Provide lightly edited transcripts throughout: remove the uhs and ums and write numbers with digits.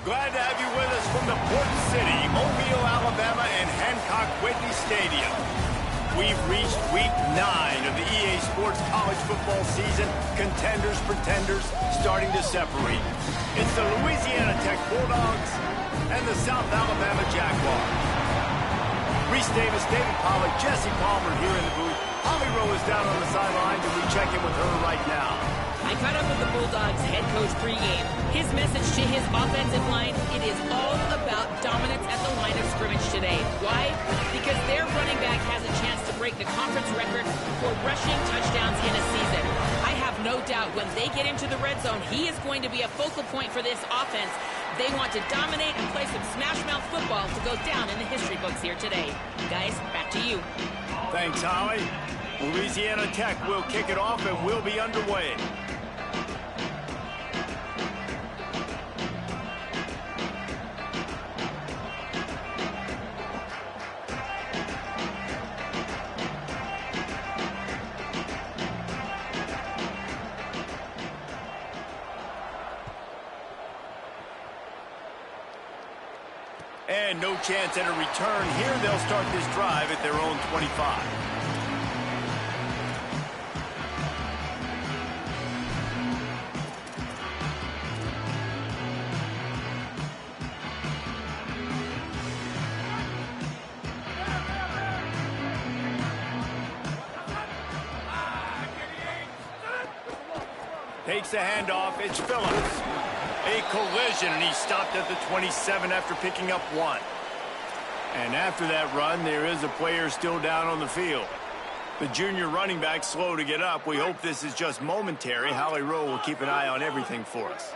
Glad to have you with us from the Port City, Mobile, Alabama, and Hancock-Whitney Stadium. We've reached week 9 of the EA Sports college football season. Contenders, pretenders, starting to separate. It's the Louisiana Tech Bulldogs and the South Alabama Jaguars. Reese Davis, David Pollack, Jesse Palmer here in the booth. Holly Rowe is down on the sideline, and we check in with her right now. I caught up with the Bulldogs head coach pregame. His message to his offensive line, it is all about dominance at the line of scrimmage today. Why? Because their running back has a chance to break the conference record for rushing touchdowns in a season. I have no doubt when they get into the red zone, he is going to be a focal point for this offense. They want to dominate and play some smash-mouth football to go down in the history books here today. Guys, back to you. Thanks, Holly. Louisiana Tech will kick it off and we'll be underway. And no chance at a return here. They'll start this drive at their own 25. Takes the handoff. It's Phillips. A collision, and he stopped at the 27 after picking up 1. And after that run, there is a player still down on the field. The junior running back slow to get up. We hope this is just momentary. Holly Rowe will keep an eye on everything for us.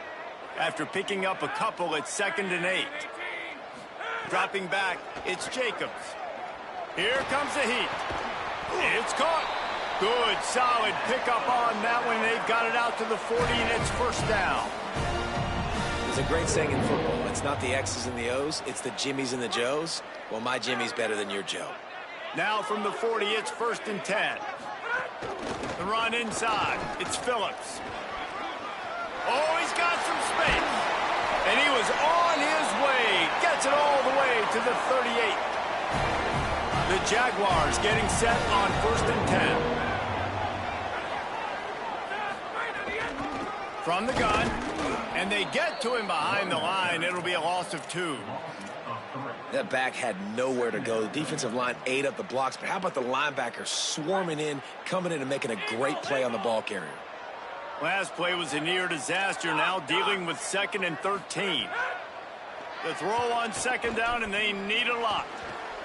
After picking up a couple, it's 2nd and 8. Dropping back, it's Jacobs. Here comes the heat. It's caught. Good, solid pickup on that one. They've got it out to the 40, and it's first down. There's a great saying in football. It's not the X's and the O's, it's the Jimmies and the Joes. Well, my Jimmy's better than your Joe. Now from the 40, it's 1st and 10. The run inside. It's Phillips. Oh, he's got some space. And he was on his way. Gets it all the way to the 38. The Jaguars getting set on 1st and 10. From the gun. And they get to him behind the line. It'll be a loss of 2. That back had nowhere to go. The defensive line ate up the blocks, but how about the linebacker swarming in, coming in and making a great play on the ball carrier? Last play was a near disaster. Now dealing with 2nd and 13. The throw on 2nd down, and they need a lot.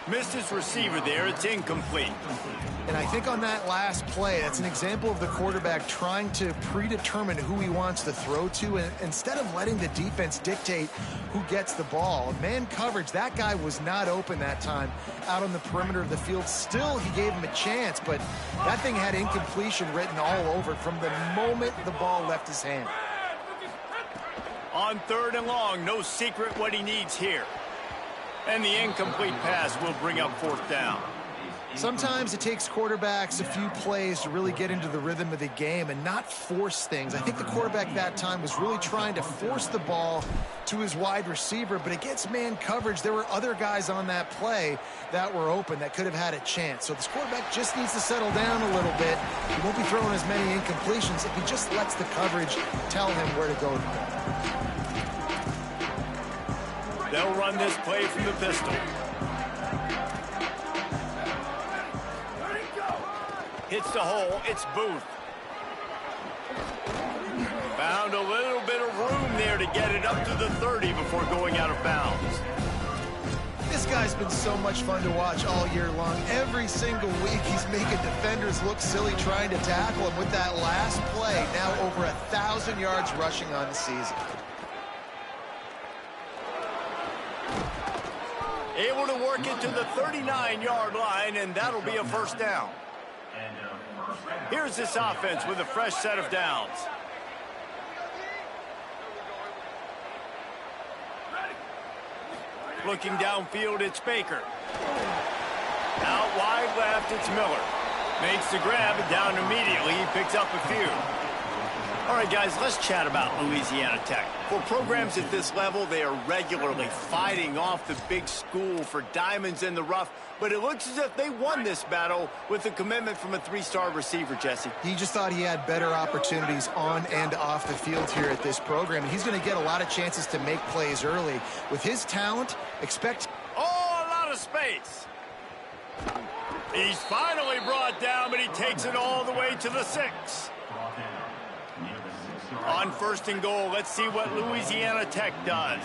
Missed his receiver there. It's incomplete. And I think on that last play, that's an example of the quarterback trying to predetermine who he wants to throw to, and instead of letting the defense dictate who gets the ball. Man coverage, that guy was not open that time out on the perimeter of the field. Still, he gave him a chance, but that thing had incompletion written all over it from the moment the ball left his hand. On 3rd and long, no secret what he needs here. And the incomplete pass will bring up 4th down. Sometimes it takes quarterbacks a few plays to really get into the rhythm of the game and not force things. I think the quarterback that time was really trying to force the ball to his wide receiver, but against man coverage, there were other guys on that play that were open that could have had a chance. So this quarterback just needs to settle down a little bit. He won't be throwing as many incompletions if he just lets the coverage tell him where to go. They'll run this play from the pistol. Hits the hole. It's Booth. Found a little bit of room there to get it up to the 30 before going out of bounds. This guy's been so much fun to watch all year long. Every single week he's making defenders look silly trying to tackle him with that last play. Now over 1,000 yards rushing on the season. Able to work it to the 39-yard line, and that'll be a first down. Here's this offense with a fresh set of downs. Looking downfield, it's Baker. Out wide left, it's Miller. Makes the grab and down immediately. He picks up a few. All right, guys, let's chat about Louisiana Tech. For programs at this level, they are regularly fighting off the big school for diamonds in the rough, but it looks as if they won this battle with a commitment from a three-star receiver, Jesse. He just thought he had better opportunities on and off the field here at this program, and he's going to get a lot of chances to make plays early. With his talent, expect... Oh, a lot of space. He's finally brought down, but he takes it all the way to the 6. On 1st and goal, let's see what Louisiana Tech does.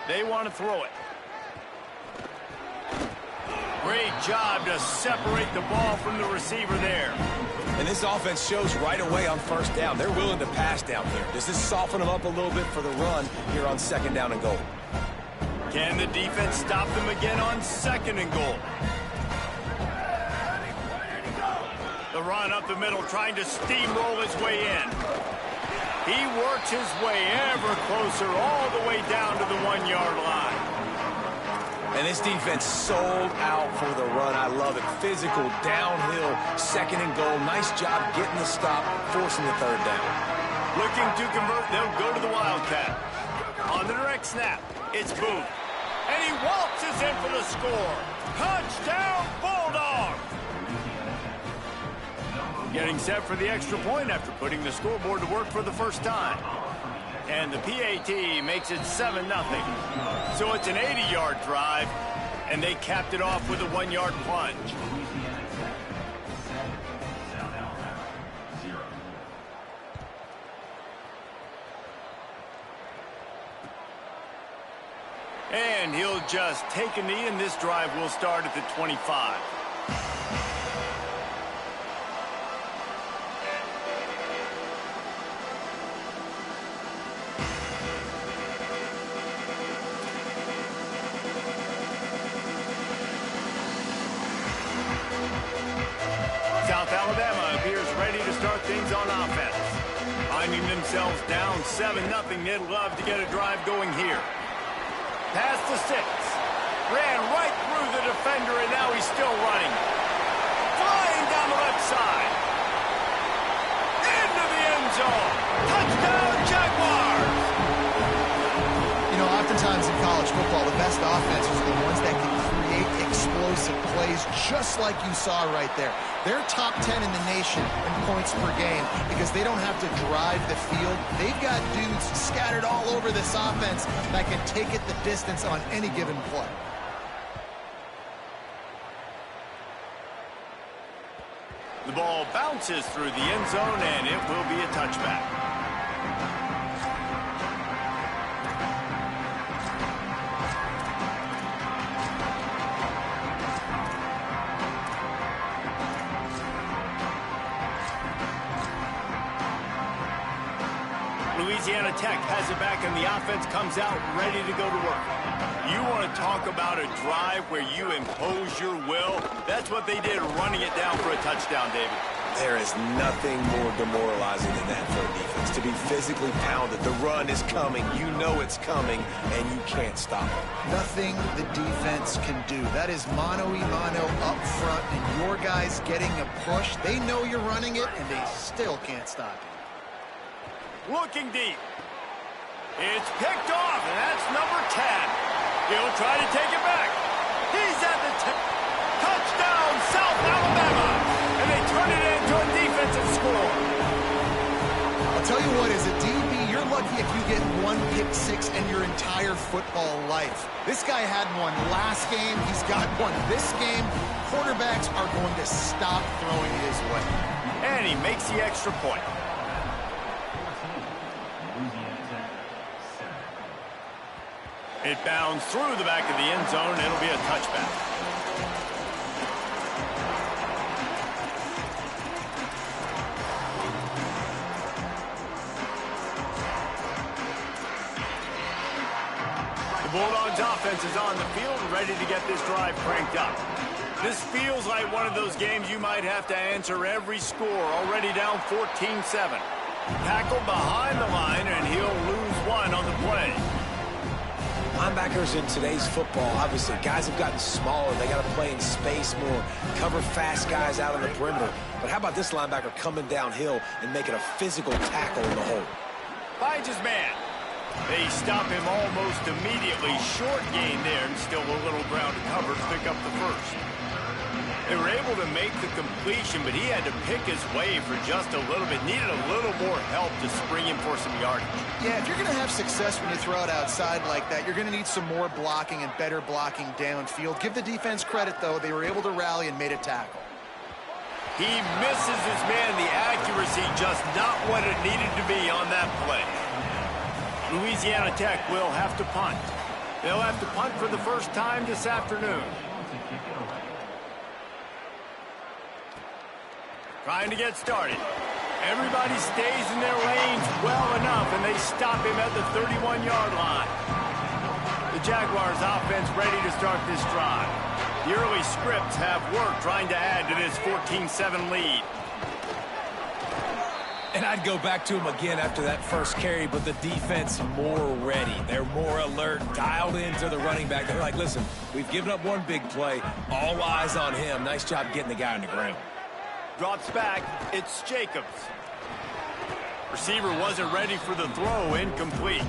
They want to throw it. Great job to separate the ball from the receiver there. And this offense shows right away on 1st down. They're willing to pass down here. Does this soften them up a little bit for the run here on 2nd down and goal? Can the defense stop them again on 2nd and goal? The run up the middle, trying to steamroll his way in. He works his way ever closer, all the way down to the 1-yard line. And this defense sold out for the run. I love it. Physical, downhill, 2nd and goal. Nice job getting the stop, forcing the 3rd down. Looking to convert, they'll go to the Wildcat. On the direct snap, it's Booth. And he waltzes in for the score. Touchdown, Bulldogs! Getting set for the extra point after putting the scoreboard to work for the first time. And the PAT makes it 7-0. So it's an 80-yard drive, and they capped it off with a 1-yard plunge. And he'll just take a knee, and this drive will start at the 25. South Alabama appears ready to start things on offense. Finding themselves down 7-0, they'd love to get a drive going here. Past the 6. Ran right through the defender, and now he's still running. Flying down the left side. Into the end zone. Touchdown, Jaguars! You know, oftentimes in college football, the best offenses are the ones that can create explosive plays, just like you saw right there. They're top 10 in the nation in points per game because they don't have to drive the field. They've got dudes scattered all over this offense that can take it the distance on any given play. The ball bounces through the end zone, and it will be a touchback. Louisiana Tech has it back, and the offense comes out ready to go to work. You want to talk about a drive where you impose your will? That's what they did, running it down for a touchdown, David. There is nothing more demoralizing than that for a defense. To be physically pounded, the run is coming, you know it's coming, and you can't stop it. Nothing the defense can do. That is mano-a-mano up front, and your guys getting a push. They know you're running it, and they still can't stop it. Looking deep. It's picked off, and that's number 10. He'll try to take it back. He's at the 10. Touchdown, South Alabama. And they turn it into a defensive score. I'll tell you what, as a DB, you're lucky if you get one pick six in your entire football life. This guy had one last game. He's got one this game. Quarterbacks are going to stop throwing his way. And he makes the extra point. It bounds through the back of the end zone. It'll be a touchback. The Bulldogs offense is on the field, ready to get this drive cranked up. This feels like one of those games you might have to answer every score. Already down 14-7. Tackled behind the line, and he'll lose one on the play. Linebackers in today's football, obviously, guys have gotten smaller. They got to play in space more, cover fast guys out on the perimeter. But how about this linebacker coming downhill and making a physical tackle in the hole? Finds his man. They stop him almost immediately. Short gain there, and still a little ground to cover to pick up the first. They were able to make the completion, but he had to pick his way for just a little bit. Needed a little more help to spring him for some yardage. Yeah, if you're going to have success when you throw it outside like that, you're going to need some more blocking and better blocking downfield. Give the defense credit, though. They were able to rally and made a tackle. He misses his man. The accuracy just not what it needed to be on that play. Louisiana Tech will have to punt. They'll have to punt for the first time this afternoon. Trying to get started. Everybody stays in their lanes well enough, and they stop him at the 31-yard line. The Jaguars offense ready to start this drive. The early scripts have worked trying to add to this 14-7 lead. And I'd go back to him again after that first carry, but the defense more ready. They're more alert, dialed into the running back. They're like, listen, we've given up one big play. All eyes on him. Nice job getting the guy on the ground. Drops back. It's Jacobs. Receiver wasn't ready for the throw. Incomplete.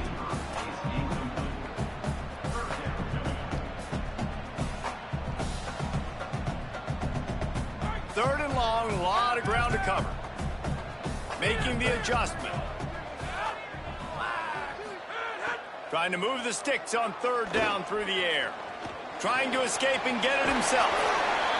Third and long. A lot of ground to cover. Making the adjustment. Trying to move the sticks on third down through the air. Trying to escape and get it himself.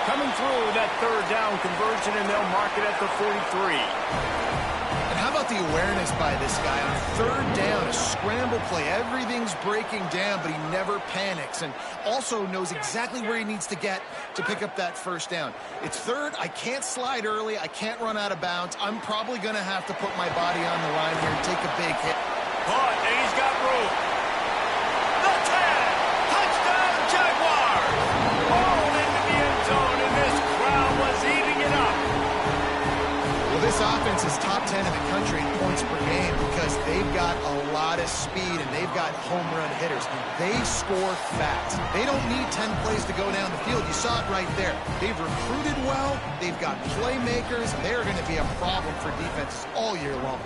Coming through that third down conversion, and they'll mark it at the 43. And how about the awareness by this guy on third down, a scramble play. Everything's breaking down, but he never panics and also knows exactly where he needs to get to pick up that first down. It's third. I can't slide early. I can't run out of bounds. I'm probably going to have to put my body on the line here and take a big hit. Caught, and he's got room. The 10. Touchdown, Jaguars. Ball into the end zone, and this crowd was eating it up. Well, this offense is top 10 in the country in points per game because they've got a lot of speed and they've got home run hitters. They score fast. They don't need 10 plays to go down the field. You saw it right there. They've recruited well. They've got playmakers. They're going to be a problem for defenses all year long.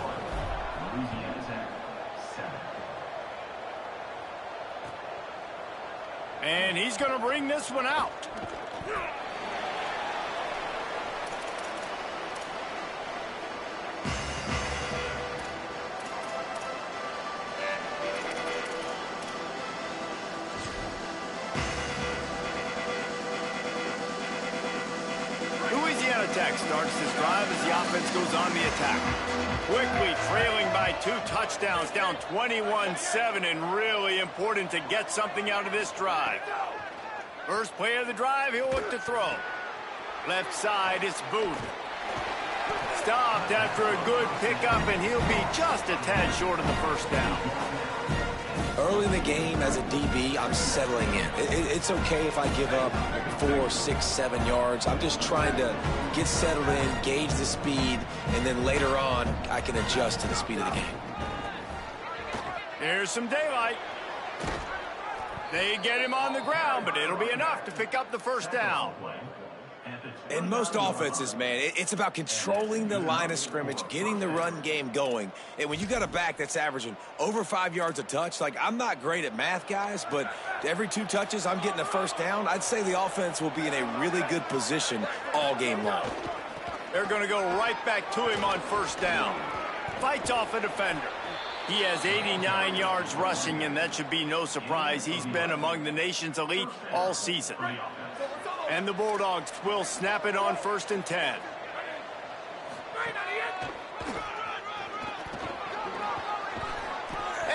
And he's going to bring this one out. Louisiana Tech starts this drive as the offense goes on the attack. Quickly trailing by 2 touchdowns, down 21-7, and really important to get something out of this drive. First play of the drive, he'll look to throw. Left side, it's Booth. Stopped after a good pickup, and he'll be just a tad short of the first down. Early in the game, as a DB, I'm settling in. It's okay if I give up 4, 6, 7 yards. I'm just trying to get settled in, gauge the speed, and then later on, I can adjust to the speed of the game. Here's some daylight. They get him on the ground, but it'll be enough to pick up the first down. In most offenses, man, it's about controlling the line of scrimmage, getting the run game going. And when you got a back that's averaging over 5 yards a touch, like, I'm not great at math, guys, but every 2 touches, I'm getting a first down. I'd say the offense will be in a really good position all game long. They're going to go right back to him on first down. Fights off a defender. He has 89 yards rushing, and that should be no surprise. He's been among the nation's elite all season. And the Bulldogs will snap it on 1st and 10.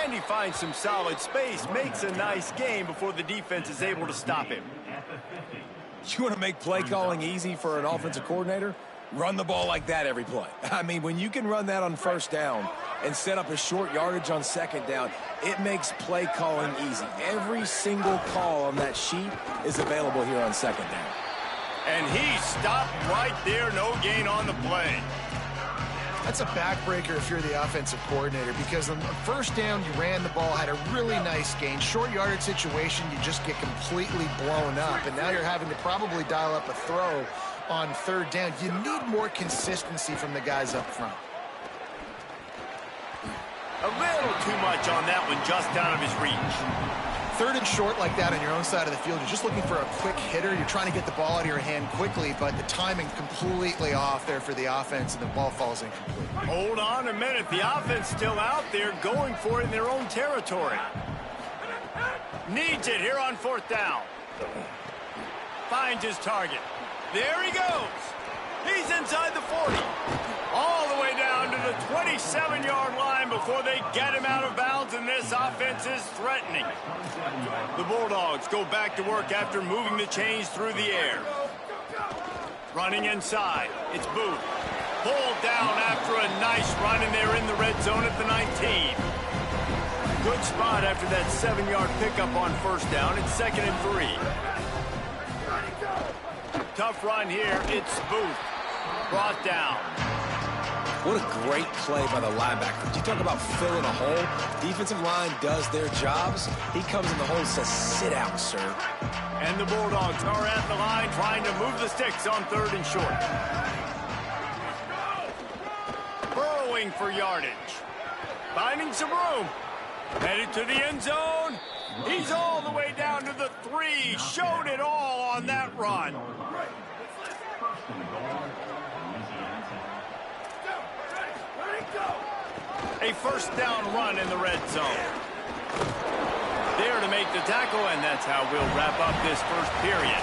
And he finds some solid space, makes a nice game before the defense is able to stop him. You want to make play calling easy for an offensive coordinator? Run the ball like that every play. I mean, when you can run that on first down and set up a short yardage on second down, it makes play calling easy. Every single call on that sheet is available here on second down. And he stopped right there, no gain on the play. That's a backbreaker if you're the offensive coordinator, because on the first down, you ran the ball, had a really nice gain. Short yardage situation, you just get completely blown up, and now you're having to probably dial up a throw on third down. You need more consistency from the guys up front. A little too much on that one, just out of his reach. Third and short like that on your own side of the field, you're just looking for a quick hitter. You're trying to get the ball out of your hand quickly, but the timing completely off there for the offense, and the ball falls incomplete. Hold on a minute. The offense still out there going for it in their own territory. Needs it here on fourth down. Finds his target. There he goes. He's inside the 40. All the way down to the 27-yard line before they get him out of bounds, and this offense is threatening. The Bulldogs go back to work after moving the chains through the air. Running inside, it's Booth. Pulled down after a nice run, and they're in the red zone at the 19. Good spot after that 7-yard pickup on first down. It's 2nd and 3. Tough run here. It's Booth. Brought down. What a great play by the linebacker. You talk about filling a hole. Defensive line does their jobs. He comes in the hole and says, sit down, sir. And the Bulldogs are at the line trying to move the sticks on third and short. Burrowing for yardage. Finding some room. Headed to the end zone. He's all the way down to the 3. Showed it all on that run. A first down run in the red zone. There to make the tackle, and that's how we'll wrap up this first period.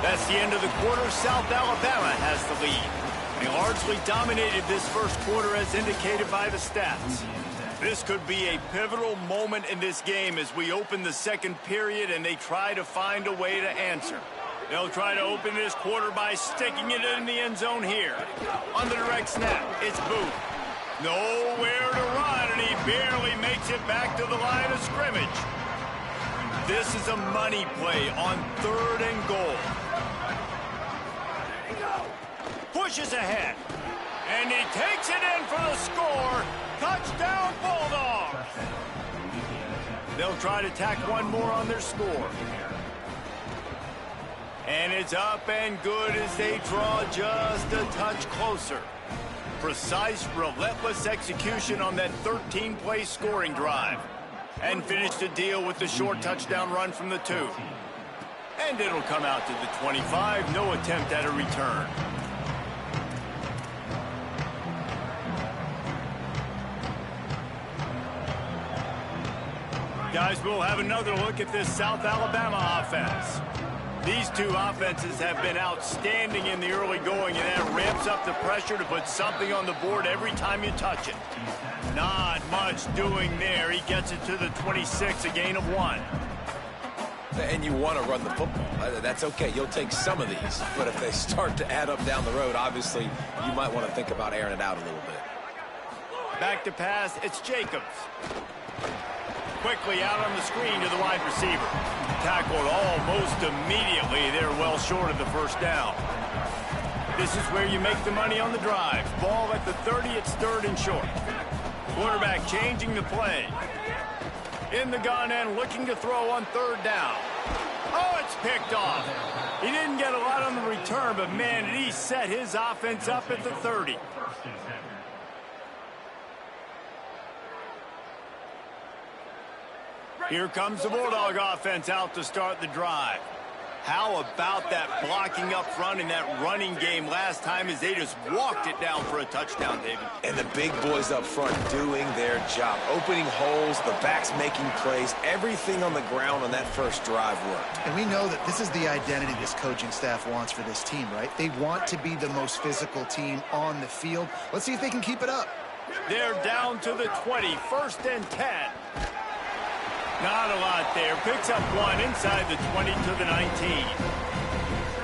That's the end of the quarter. South Alabama has the lead. They largely dominated this first quarter as indicated by the stats. This could be a pivotal moment in this game as we open the second period and they try to find a way to answer. They'll try to open this quarter by sticking it in the end zone here. On the direct snap, it's Booth. Nowhere to run, and he barely makes it back to the line of scrimmage. This is a money play on 3rd and goal. Pushes ahead, and he takes it in for the score. Touchdown, Bulldogs! They'll try to tack one more on their score. And it's up and good as they draw just a touch closer. Precise, relentless execution on that 13-play scoring drive. And finished the deal with the short touchdown run from the 2. And it'll come out to the 25. No attempt at a return. Guys, we'll have another look at this South Alabama offense. These two offenses have been outstanding in the early going, and that ramps up the pressure to put something on the board every time you touch it. Not much doing there. He gets it to the 26, a gain of 1. And you want to run the football. That's okay. You'll take some of these. But if they start to add up down the road, obviously, you might want to think about airing it out a little bit. Back to pass, it's Jacobs. Quickly out on the screen to the wide receiver. Tackled almost immediately. They're well short of the first down. This is where you make the money on the drive. Ball at the 30, it's 3rd and short. Quarterback changing the play. In the gun and looking to throw on 3rd down. Oh, it's picked off. He didn't get a lot on the return, but man, did he set his offense up at the 30. Here comes the Bulldog offense out to start the drive. How about that blocking up front in that running game last time as they just walked it down for a touchdown, David? And the big boys up front doing their job. Opening holes, the backs making plays. Everything on the ground on that first drive worked. And we know that this is the identity this coaching staff wants for this team, right? They want to be the most physical team on the field. Let's see if they can keep it up. They're down to the 20, 1st and 10. Not a lot there. Picks up 1 inside the 20 to the 19.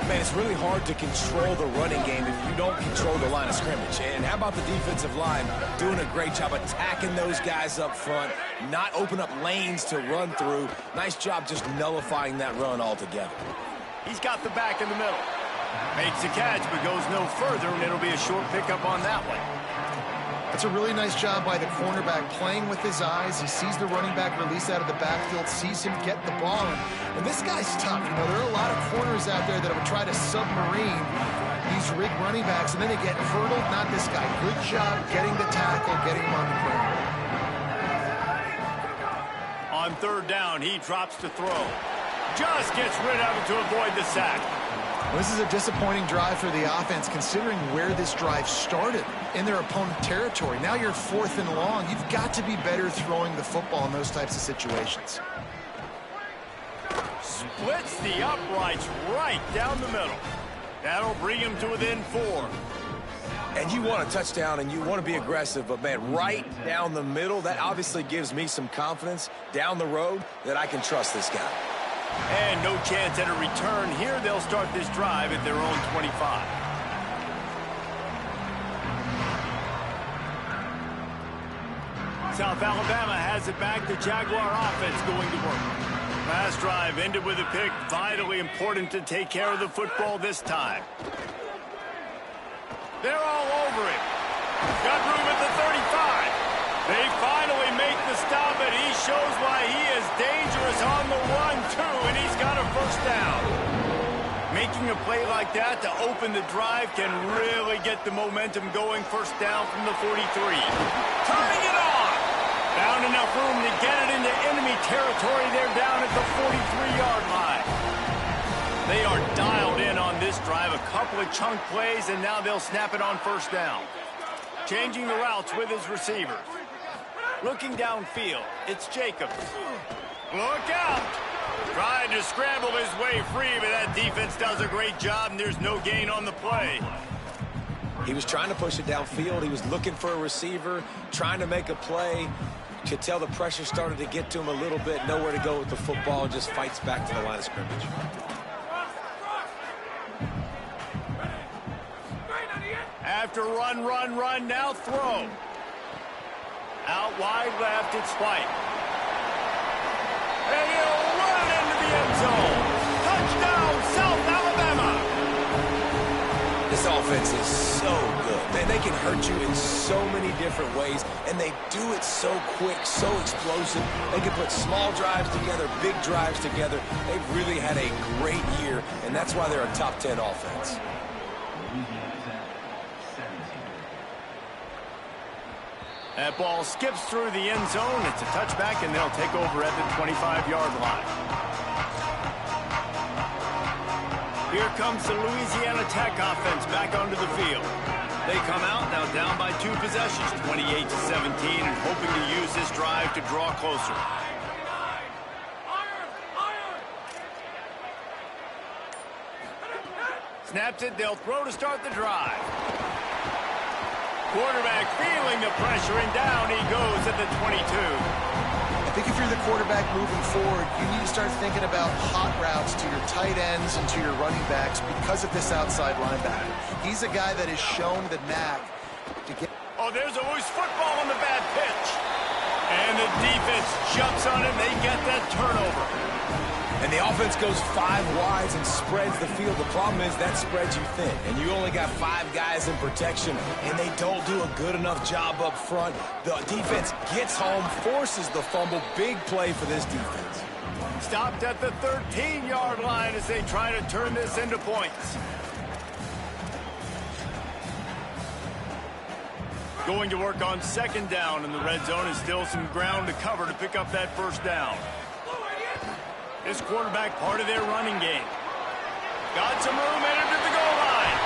Man, it's really hard to control the running game if you don't control the line of scrimmage. And how about the defensive line doing a great job attacking those guys up front, not open up lanes to run through. Nice job just nullifying that run altogether. He's got the back in the middle. Makes the catch, but goes no further, and it'll be a short pickup on that one. That's a really nice job by the cornerback, playing with his eyes. He sees the running back release out of the backfield, sees him get the ball. And this guy's tough. You know, there are a lot of corners out there that would try to submarine these rigged running backs, and then they get hurdled. Not this guy. Good job getting the tackle, getting him on the ground. On third down, he drops to throw. Just gets rid of it to avoid the sack. Well, this is a disappointing drive for the offense, considering where this drive started, in their opponent territory. Now you're 4th and long. You've got to be better throwing the football in those types of situations. Splits the uprights right down the middle. That'll bring him to within 4. And you want a touchdown and you want to be aggressive, but, man, right down the middle, that obviously gives me some confidence down the road that I can trust this guy. And no chance at a return here. They'll start this drive at their own 25. South Alabama has it back. The Jaguar offense going to work. Last drive ended with a pick. Vitally important to take care of the football this time. They're all over him. Got room at the 35. They finally make the stop, and he shows why he is dangerous on the run, too, and he's got a first down. Making a play like that to open the drive can really get the momentum going. First down from the 43. Turning it on. Found enough room to get it into enemy territory. They're down at the 43-yard line. They are dialed in on this drive. A couple of chunk plays, and now they'll snap it on first down. Changing the routes with his receivers. Looking downfield, it's Jacobs. Look out! Trying to scramble his way free, but that defense does a great job, and there's no gain on the play. He was trying to push it downfield. He was looking for a receiver, trying to make a play. Could tell the pressure started to get to him a little bit. Nowhere to go with the football, just fights back to the line of scrimmage. After run, now throw. Out wide left, it's White. And he'll run into the end zone. Touchdown, South Alabama. This offense is so good. Man, they can hurt you in so many different ways, and they do it so quick, so explosive. They can put small drives together, big drives together. They've really had a great year, and that's why they're a top 10 offense. That ball skips through the end zone. It's a touchback, and they'll take over at the 25-yard line. Here comes the Louisiana Tech offense back onto the field. They come out now down by 2 possessions, 28-17, and hoping to use this drive to draw closer. Snaps it. They'll throw to start the drive. Quarterback feeling the pressure, and down he goes at the 22. I think if you're the quarterback moving forward, you need to start thinking about hot routes to your tight ends and to your running backs because of this outside linebacker. He's a guy that has shown the knack to get... Oh, there's always football on the bad pitch. And the defense jumps on it. They get that turnover. And the offense goes 5 wides and spreads the field. The problem is that spreads you thin, and you only got 5 guys in protection, and they don't do a good enough job up front. The defense gets home, forces the fumble. Big play for this defense. Stopped at the 13-yard line as they try to turn this into points. Going to work on second down in the red zone, and still some ground to cover to pick up that first down. This quarterback part of their running game. Got some room, headed to the goal line.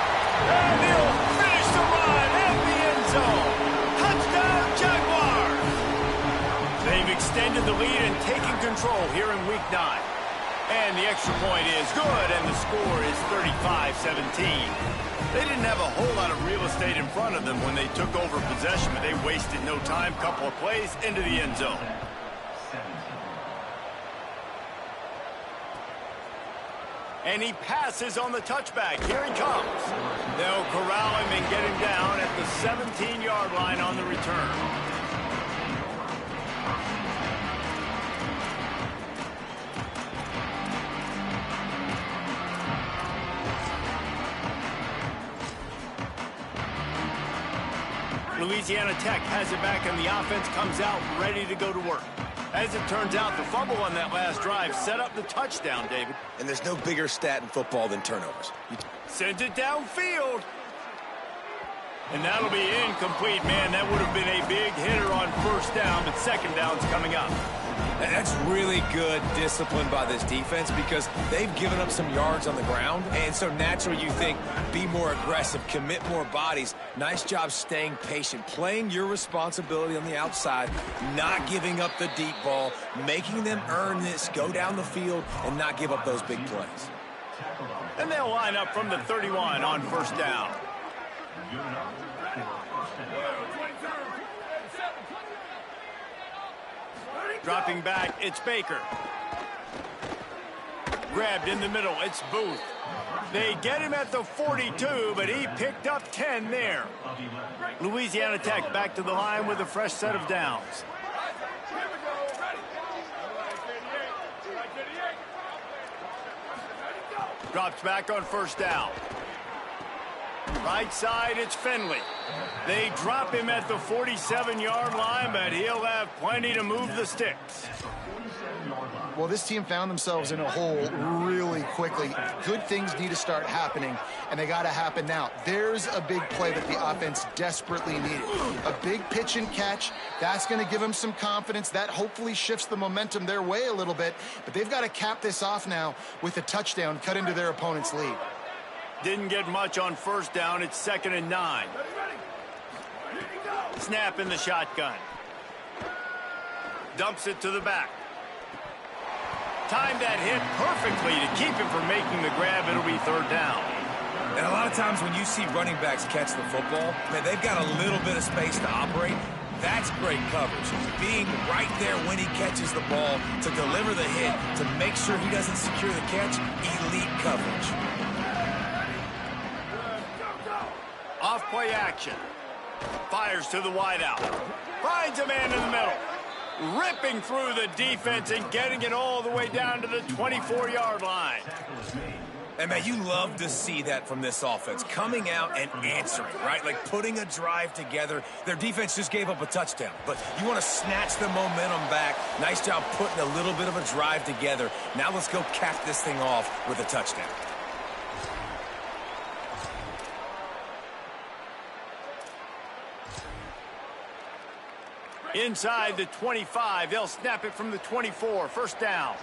And he'll finish the run at the end zone. Touchdown, Jaguars! They've extended the lead and taken control here in Week 9. And the extra point is good, and the score is 35-17. They didn't have a whole lot of real estate in front of them when they took over possession, but they wasted no time. Couple of plays into the end zone. And he passes on the touchback. Here he comes. They'll corral him and get him down at the 17-yard line on the return. Louisiana Tech has it back, and the offense comes out ready to go to work. As it turns out, the fumble on that last drive set up the touchdown, David. And there's no bigger stat in football than turnovers. Sends it downfield. And that'll be incomplete. Man, that would have been a big hitter on first down, but second down's coming up. And that's really good discipline by this defense because they've given up some yards on the ground. And so naturally you think, be more aggressive, commit more bodies. Nice job staying patient, playing your responsibility on the outside, not giving up the deep ball, making them earn this, go down the field, and not give up those big plays. And they'll line up from the 31 on first down. Dropping back, it's Baker. Grabbed in the middle, it's Booth. They get him at the 42, but he picked up 10 there. Louisiana Tech back to the line with a fresh set of downs. Drops back on first down. Right side, it's Finley. They drop him at the 47-yard line, but he'll have plenty to move the sticks. Well, this team found themselves in a hole really quickly. Good things need to start happening, and they got to happen now. There's a big play that the offense desperately needed. A big pitch and catch. That's going to give them some confidence. That hopefully shifts the momentum their way a little bit, but they've got to cap this off now with a touchdown cut into their opponent's lead. Didn't get much on first down. It's 2nd and 9. Snap in the shotgun. Dumps it to the back. Timed that hit perfectly to keep him from making the grab. It'll be 3rd down. And a lot of times when you see running backs catch the football, man, they've got a little bit of space to operate. That's great coverage. Being right there when he catches the ball to deliver the hit, to make sure he doesn't secure the catch, elite coverage. Off play action. Fires to the wideout. Finds a man in the middle. Ripping through the defense and getting it all the way down to the 24-yard line. And, man, you love to see that from this offense. Coming out and answering, right? Like putting a drive together. Their defense just gave up a touchdown. But you want to snatch the momentum back. Nice job putting a little bit of a drive together. Now let's go cap this thing off with a touchdown. Inside the 25, they'll snap it from the 24. First down.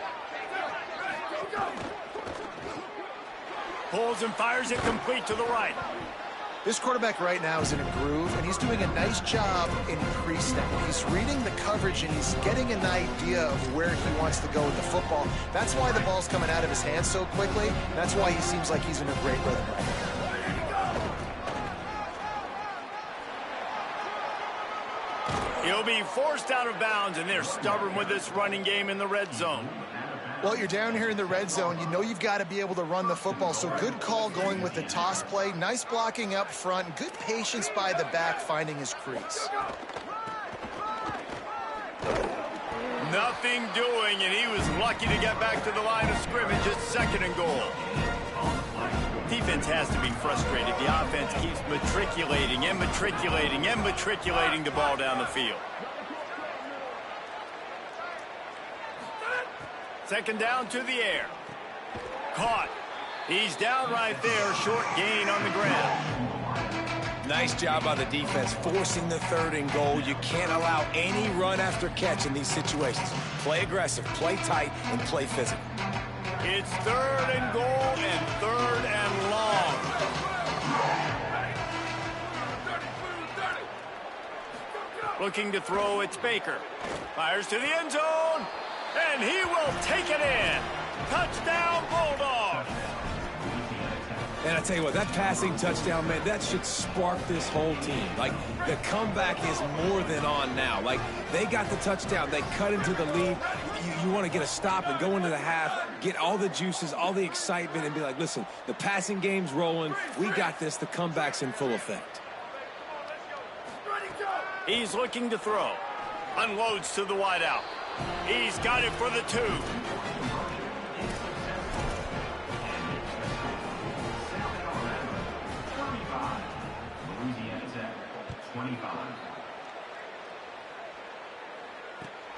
Pulls and fires it complete to the right. This quarterback right now is in a groove, and he's doing a nice job in pre-snap. He's reading the coverage, and he's getting an idea of where he wants to go with the football. That's why the ball's coming out of his hands so quickly. That's why he seems like he's in a great rhythm right now. He'll be forced out of bounds, and they're stubborn with this running game in the red zone. Well, you're down here in the red zone. You know you've got to be able to run the football, so good call going with the toss play. Nice blocking up front. Good patience by the back finding his crease. Nothing doing, and he was lucky to get back to the line of scrimmage. It's 2nd and goal. Defense has to be frustrated. The offense keeps matriculating and matriculating and matriculating the ball down the field. 2nd down to the air. Caught. He's down right there. Short gain on the ground. Nice job by the defense forcing the 3rd and goal. You can't allow any run after catch in these situations. Play aggressive, play tight, and play physical. It's 3rd and goal and 3rd and long. Looking to throw, it's Baker. Fires to the end zone, and he will take it in. Touchdown, Bulldogs. And I tell you what, that passing touchdown, man, that should spark this whole team. Like, the comeback is more than on now. Like, they got the touchdown. They cut into the lead. You want to get a stop and go into the half, get all the juices, all the excitement, and be like, listen, the passing game's rolling. We got this. The comeback's in full effect. He's looking to throw. Unloads to the wideout. He's got it for the 2.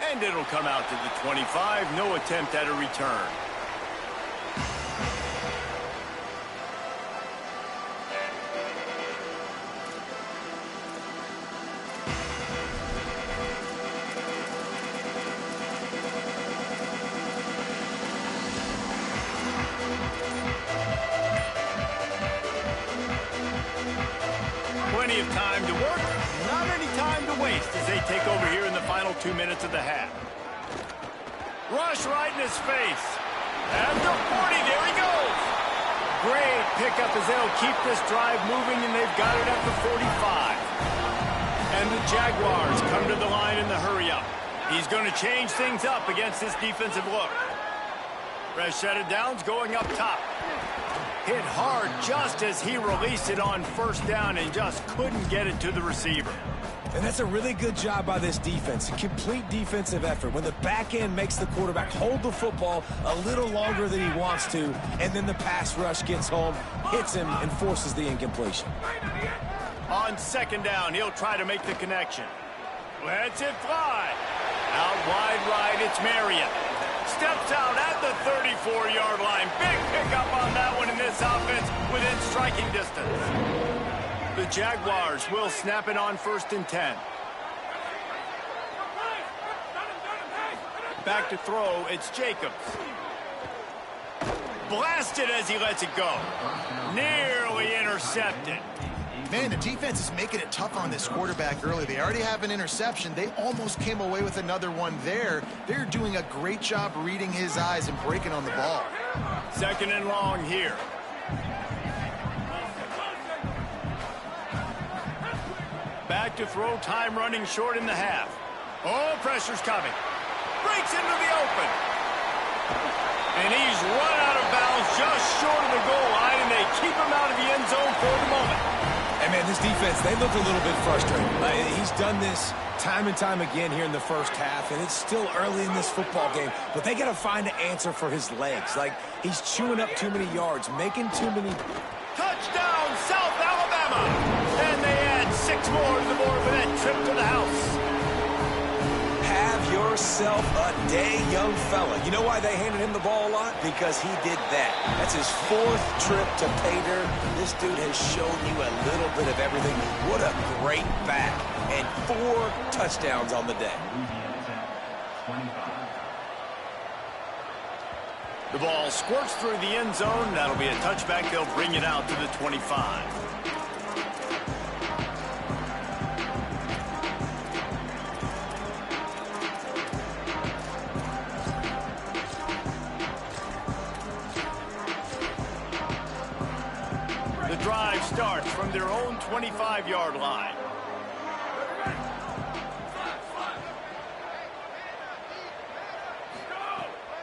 And it'll come out to the 25. No attempt at a return. Plenty of time to work, not any time to waste as they take over here in the final 2 minutes of the half. Rush right in his face. At the 40, there he goes. Great pickup as they'll keep this drive moving, and they've got it at the 45. And the Jaguars come to the line in the hurry-up. He's going to change things up against this defensive look. Fresh set of downs going up top. Hit hard just as he released it on first down and just couldn't get it to the receiver. And that's a really good job by this defense. A complete defensive effort. When the back end makes the quarterback hold the football a little longer than he wants to, and then the pass rush gets home, hits him, and forces the incompletion. On second down, he'll try to make the connection. Lets it fly. Out wide right, it's Marion. Steps out at the 34-yard line. Big pickup on that one in this offense within striking distance. The Jaguars will snap it on 1st and 10. Back to throw, it's Jacobs. Blasted as he lets it go. Nearly intercepted. Man, the defense is making it tough on this quarterback early. They already have an interception. They almost came away with another one there. They're doing a great job reading his eyes and breaking on the ball. Second and long here. Back to throw, time running short in the half. Oh, pressure's coming. Breaks into the open. And he's run out of bounds just short of the goal line, and they keep him out of the end zone for the moment. And, man, this defense, they look a little bit frustrated. He's done this time and time again here in the first half, and it's still early in this football game, but they got to find an answer for his legs. Like, he's chewing up too many yards, making too many. Touchdown, South Alabama! And they add 6 more to the board for that trip to the house. Have yourself a day, young fella. You know why they handed him the ball a lot? Because he did that. That's his 4th trip to pay dirt. This dude has shown you a little bit of everything. What a great back. And 4 touchdowns on the day. The ball squirts through the end zone. That'll be a touchback. They'll bring it out to the 25. The drive starts from their own 25-yard line.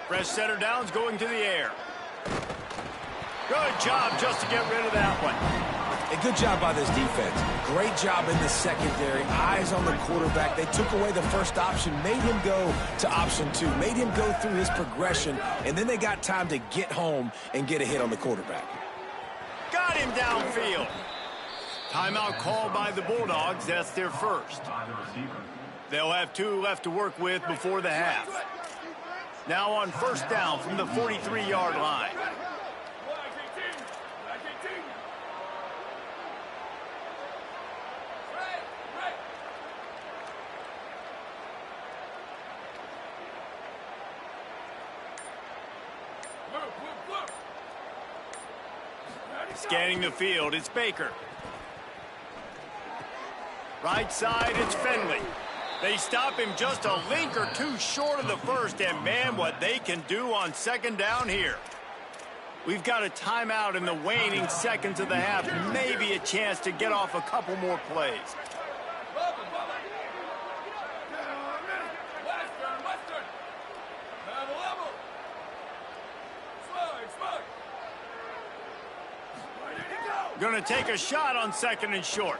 Fresh setter downs going to the air. Good job just to get rid of that one. A good job by this defense. Great job in the secondary. Eyes on the quarterback. They took away the first option, made him go to option 2, made him go through his progression, and then they got time to get home and get a hit on the quarterback. Got him downfield. Timeout called by the Bulldogs. That's their first. They'll have 2 left to work with before the half. Now on first down from the 43-yard line. Scanning the field, it's Baker. Right side, it's Finley. They stop him just a link or 2 short of the first, and man, what they can do on second down here. We've got a timeout in the waning seconds of the half, maybe a chance to get off a couple more plays. Going to take a shot on second and short.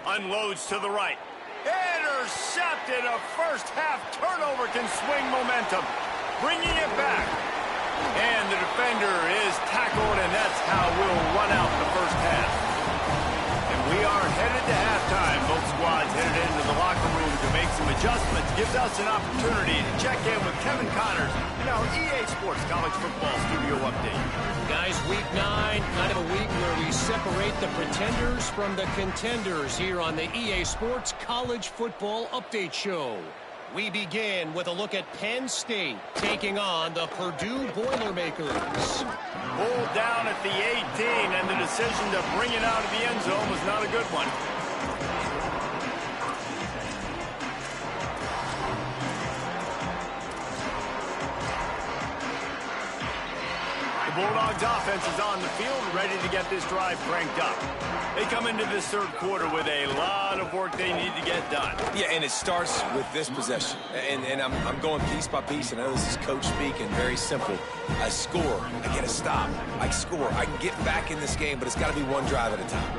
Unloads to the right. Intercepted. A first half turnover can swing momentum. Bringing it back. And the defender is tackled, and that's how we'll run out the first half. And we are headed to halftime. Both squads adjustments gives us an opportunity to check in with Kevin Connors in our EA Sports College Football Studio Update. Guys, week 9, kind of a week where we separate the pretenders from the contenders here on the EA Sports College Football Update Show. We begin with a look at Penn State taking on the Purdue Boilermakers. Pulled down at the 18, and the decision to bring it out of the end zone was not a good one. The Bulldogs offense is on the field, ready to get this drive cranked up. They come into this third quarter with a lot of work they need to get done. Yeah, and it starts with this possession. And I'm going piece by piece, and I know this is coach speak and very simple. I score. I get a stop. I score. I can get back in this game, but it's got to be one drive at a time.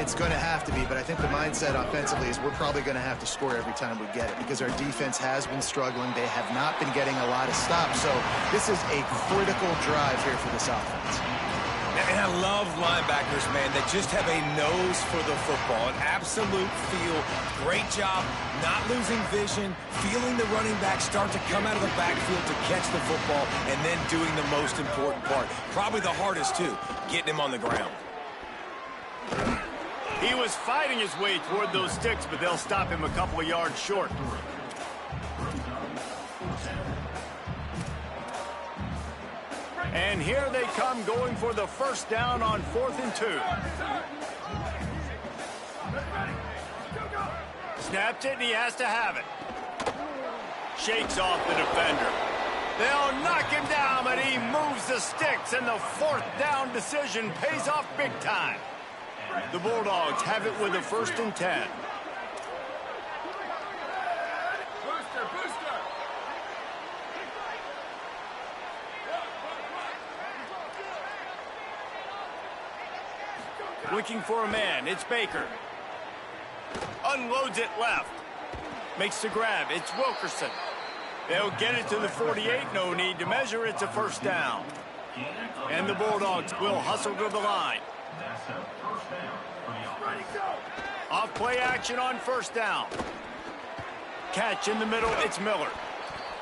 It's going to have to be, but I think the mindset offensively is we're probably going to have to score every time we get it because our defense has been struggling. They have not been getting a lot of stops, so this is a critical drive here for this offense. And I love linebackers, man. They just have a nose for the football, an absolute feel. Great job not losing vision, feeling the running back start to come out of the backfield to catch the football, and then doing the most important part. Probably the hardest, too, getting him on the ground. He was fighting his way toward those sticks, but they'll stop him a couple of yards short. And here they come going for the first down on 4th and 2. Snapped it, and he has to have it. Shakes off the defender. They'll knock him down, but he moves the sticks, and the 4th down decision pays off big time. The Bulldogs have it with a 1st and 10. Looking for a man. It's Baker. Unloads it left. Makes the grab. It's Wilkerson. They'll get it to the 48. No need to measure. It's a 1st down. And the Bulldogs will hustle to the line. Off play action on 1st down. Catch in the middle. It's Miller.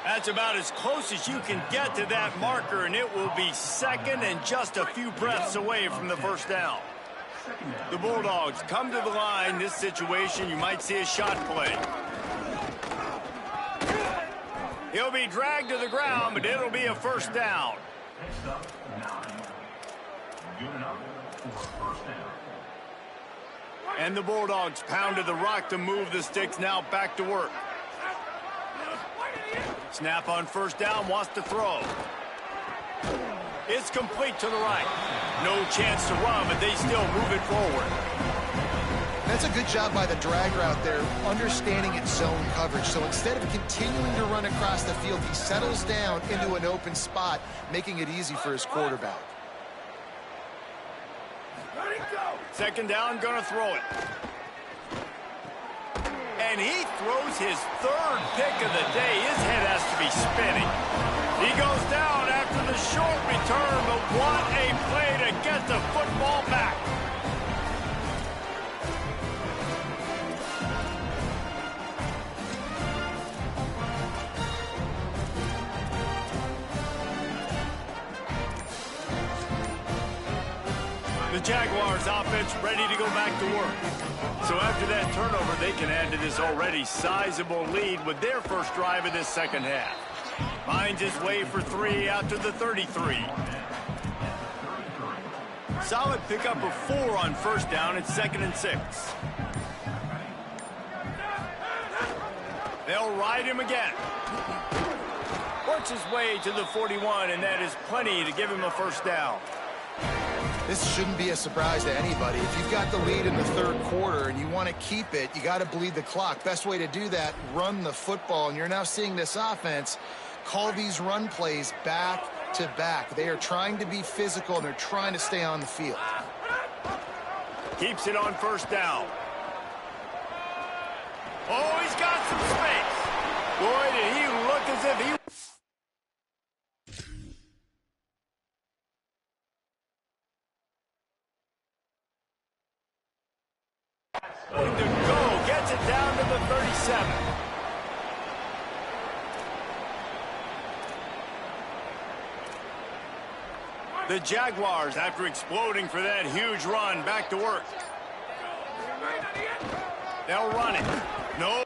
That's about as close as you can get to that marker, and it will be 2nd and just a few breaths away from the 1st down. The Bulldogs come to the line. This situation, you might see a shot play. He'll be dragged to the ground, but it'll be a 1st down. And the Bulldogs pounded the rock to move the sticks. Now back to work. Snap on 1st down, wants to throw. It's complete to the right. No chance to run, but they still move it forward. That's a good job by the drag route there, understanding its zone coverage. So instead of continuing to run across the field, he settles down into an open spot, making it easy for his quarterback. 2nd down, gonna throw it. And he throws his 3rd pick of the day. His head has to be spinning. He goes down after the short return, but what a play to get the football back. The Jaguars offense ready to go back to work. So after that turnover, they can add to this already sizable lead with their first drive of this 2nd half. Finds his way for 3 out to the 33. Solid pickup of 4 on 1st down. It's 2nd and 6. They'll ride him again. Works his way to the 41, and that is plenty to give him a 1st down. This shouldn't be a surprise to anybody. If you've got the lead in the 3rd quarter and you want to keep it, you got to bleed the clock. Best way to do that, run the football. And you're now seeing this offense call these run plays back to back. They are trying to be physical, and they're trying to stay on the field. Keeps it on 1st down. Oh, he's got some space. Boy, did he look as if he... to go, gets it down to the 37. The Jaguars, after exploding for that huge run, back to work. They'll run it. No.